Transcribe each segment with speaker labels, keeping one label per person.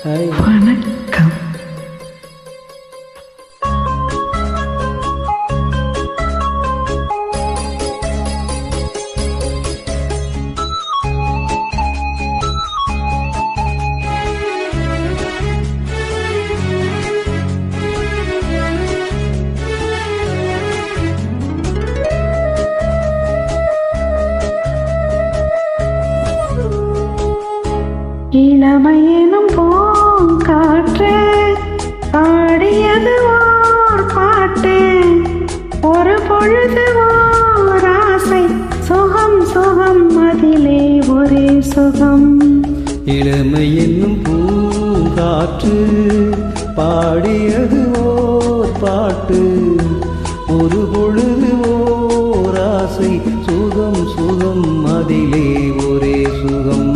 Speaker 1: வணக்கம். இளமையெனும் பூங்காற்று பாடியது ஓர் பாட்டு, ஒரு பொழுது ஓர் ஆசை, சுகம் சுகம் அதிலே ஒரே சுகம்.
Speaker 2: இளமை என்னும் பூங்காற்று பாடியது ஓர் பாட்டு, ஒரு பொழுது ஓர் ஆசை, சுகம் சுகம் அதிலே ஒரே சுகம்.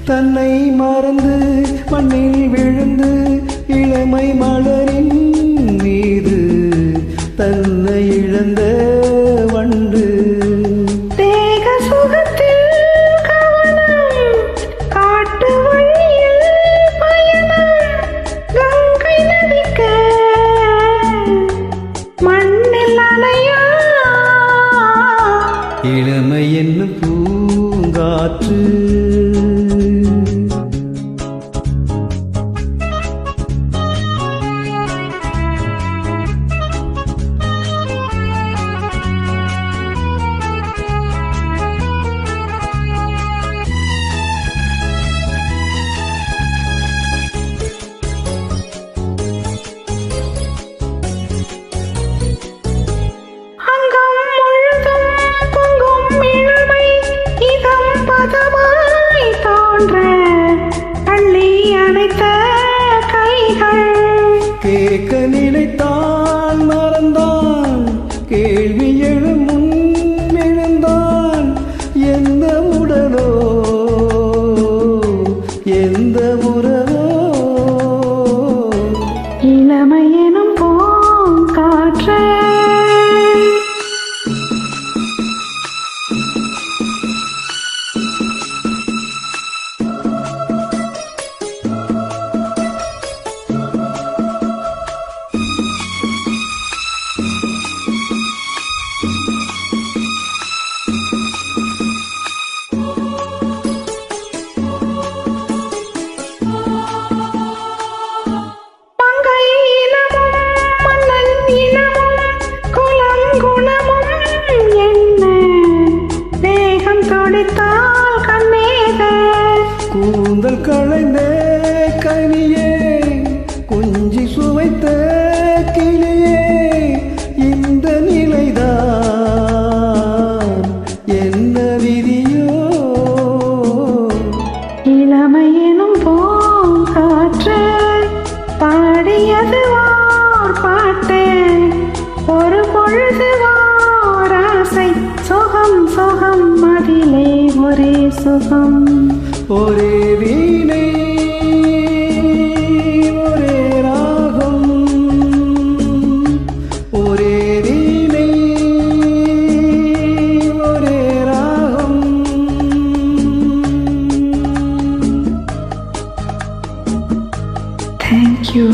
Speaker 2: தன்னை மறந்து மண்ணில் விழுந்து இளமை மலரின் மீது தன்னை இழந்த வண்டு,
Speaker 1: தேக சுகத்தில் கவனம், காட்டு வழியில் பயணம், கங்கை நதிக்க மண்ணில் அலையா.
Speaker 2: இளமை என்னும் பூங்காற்று கேட்க நினைத்தான் மறந்தான், கேள்வி எழும் முன் எழுந்தான், எந்த உடலோ எந்த உறவோ.
Speaker 1: இளமையெனும் பூங்காற்று
Speaker 2: கூந்தல் களைந்த கனியே, குஞ்சி சுவைத்த கிளியே, இந்த நிலைதான் என்ன விதியோ.
Speaker 1: இளமையெனும் பூங்காற்று பாடியது ஓர் பாட்டு, ஒரு பொழுது ஓர் ஆசை, சுகம் சுகம் அதிலே ஒரே சுகம்.
Speaker 2: ஒரே வீணை ஒரே ராகம், ஒரே வீணை ஒரே ராகம்.
Speaker 1: Thank you.